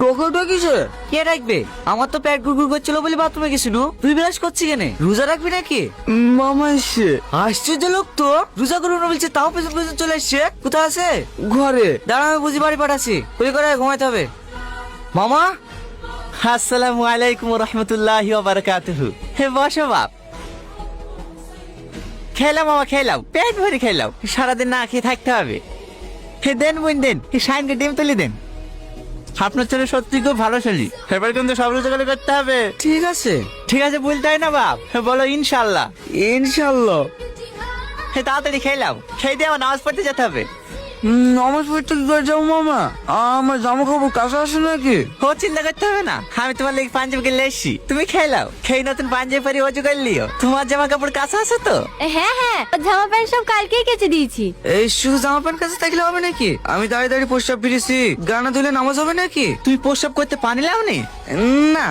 টোকাটা কিসে? কে রাখবে? আমার তো পেট গুড়গুড় করছিল বলে বাথরুমে গেছিল। তুই বিরাজ করছিস কেন? রোজা রাখবি নাকি? মামা এসছে। আশ্চর্য লোক তো, রোজা করবো না বলছে তাও পেছন পেছন চলে এসছে। কোথায় আছে? ঘরে। দাঁড়া, আমি বুঝি বাড়ি পাঠাচ্ছি। ওই করে ঘুমাইতে হবে। মামা, আসসালামু আলাইকুম রহমতুল্লাহি ওয়া বারাকাতুহু। হে বসো বাপ। খেলাম মামা, খেলাম, পেট ভরে খেলাম। সারাদিন না খেয়ে থাকতে হবে। হে দেন বোন দেন, শাইনকে ডিম তুলি দেন। আপনার ছেলে সত্যি খুব ভালো ছেলে, এবার কিন্তু সব রোজগারি করতে হবে। ঠিক আছে। ঠিক আছে বলতে হয় না বাপ, বলো ইনশাল্লাহ। ইনশাল্লাহ। হে তাড়াতাড়ি খেলাম, খেয়ে দিয়ে আমার নামাজ পড়তে যেতে হবে। নামাজ পড়তে যাবো মামা। আমার জামা কাপড় কাছে আসে নাকি? ও চিন্তা করতে হবে না, আমি তোমার লেগে পাঞ্জাবি কিনে এসছি। তুমি খেলাও, খেয়ে নতুন পাঞ্জাবি পরে অজু করে লিও। তোমার জামা কাপড় কাছে আছে তো? হ্যাঁ হ্যাঁ, জামা প্যান্ট সব কালকেই কেচে দিয়েছি। এই শুধু জামা প্যান্ট কাছে থাকলে হবে নাকি? আমি দাঁড়িয়ে দাঁড়িয়ে প্রস্তাব ফিরেছি, গানা ধুলে নামাজ হবে নাকি? তুই প্রস্রাব করতে পানি লাওনি? না,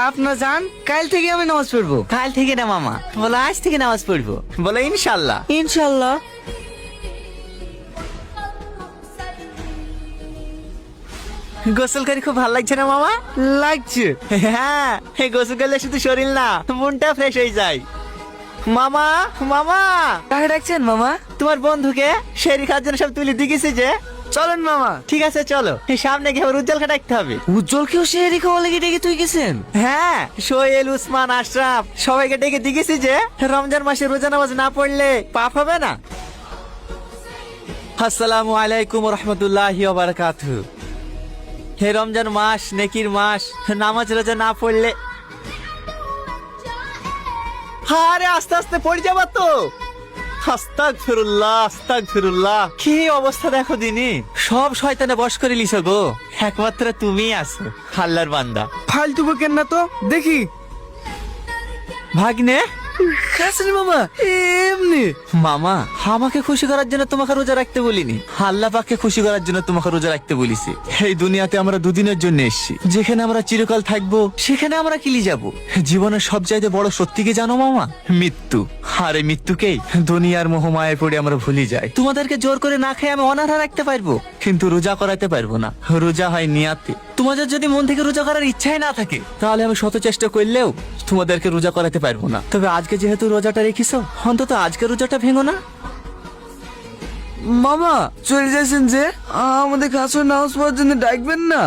আপনার যান, কাল থেকে আমি নামাজ পড়বো। কাল থেকে না মামা, বলো আজ থেকে নামাজ পড়বো। বলো ইনশাল্লাহ। ইনশাল্লাহ। গোসল করে খুব ভালো লাগছে না মামা? লাগছে। হ্যাঁ, এই গোসল করলে শুধু শরীর না, মনটা ফ্রেশ হয়ে যায়। মামা, মামা, কাকে ডাকছেন মামা? তোমার বন্ধুকে শেরি খাওয়ার জন্য সব তুলে দিয়েছে যে। চলেন মামা। ঠিক আছে চলো, এই সামনে গিয়ে উজ্জ্বলকে ডাকতে হবে। উজ্জ্বলকেও সে রেখে বলে কি ডেকে তুই গেছেন? হ্যাঁ, সোহেল, উসমান, আশরাফ সবাইকে ডেকে দিয়েছি যে রমজান মাসে রোজা নামাজ না পড়লে পাপ হবে না। আসসালামু আলাইকুম রহমতুল্লাহি ওয়া বারাকাতুহু। হে রমজান মাস নেকির মাস, নামাজ রোজা না পড়লে। আরে আস্তে আস্তে পড়ে যাবা তো। আস্তাগফিরুল্লাহ, আস্তাগফিরুল্লাহ। কি অবস্থা দেখো দিনি, সব শয়তানে বশ করে লিছো গো। একমাত্র তুমিই আছো আল্লাহর বান্দা। ফালতু বকেন না তো, দেখি। ভাগ্নে কাছেন মামা, এমনি। মামা, আমাকে খুশি করার জন্য তোমাকে রোজা রাখতে বলিনি, আল্লাহ পাককে খুশি করার জন্য তোমাকে রোজা রাখতে বলিছি। এই দুনিয়াতে আমরা দুদিনের জন্য এসেছি, যেখানে আমরা চিরকাল থাকবো সেখানে আমরা কিলি যাব। জীবনের সবচাইতে বড় সত্যি কি জানো মামা? মৃত্যু। আর এই মৃত্যুকেই দুনিয়ার মোহমায় পড়ে আমরা ভুলে যাই। তোমাদেরকে জোর করে না খেয়ে আমি অনাহারে রাখতে পারবো, কিন্তু রোজা করাতে পারবো না। রোজা হয় নিয়াতে। তোমাদের যদি মন থেকে রোজা করার ইচ্ছাই না থাকে, তাহলে আমি শত চেষ্টা করলেও তোমাদেরকে রোজা করাতে পারবো না। তবে আজকে যেহেতু রোজাটা রেখেছ, অন্তত আজকে রোজাটা ভেঙো না। মামা চলে যাচ্ছেন যে, আমাদের কাছে নামাজ পড়ার জন্য ডাকবেন না?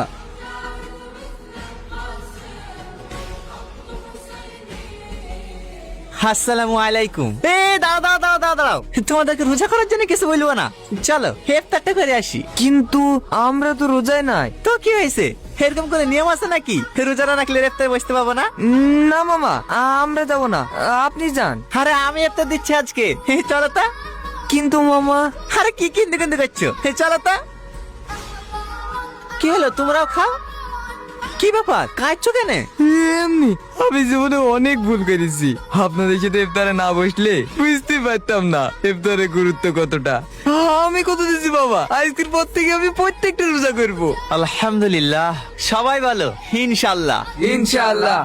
আসসালামু আলাইকুম। এ দাও দাও দাও দাও দাও, তোমাদেরকে রোজা করার জন্য কিছু বলবো না। চলো ইফতারটা করে আসি। কিন্তু আমরা তো রোজায় নাই। তো কি হয়েছে, এরকম করে নিয়ম আছে নাকি রোজা না রাখলে ইফতারে বসতে পাবো না? না মামা, আমরা যাবো না, আপনি যান। আরে আমি ইফতার দিচ্ছি আজকে, চলো তা। কিন্তু মামা। আরে কি কিনতে কিনতে করছো, চলো তা। কি হলো, তোমরাও খাও। কি ব্যাপার, কাঁদছো কেন? এমনি, আমি জীবনে অনেক ভুল করেছি। আপনাদের সাথে ইফতারে না বসলে বুঝতে পারতাম না ইফতারের গুরুত্ব কতটা। আমি কত দিচ্ছি বাবা, আজকের পর থেকে আমি প্রত্যেকটা রোজা করবো। আলহামদুলিল্লাহ, সবাই বলো ইনশাল্লাহ। ইনশাআল্লাহ।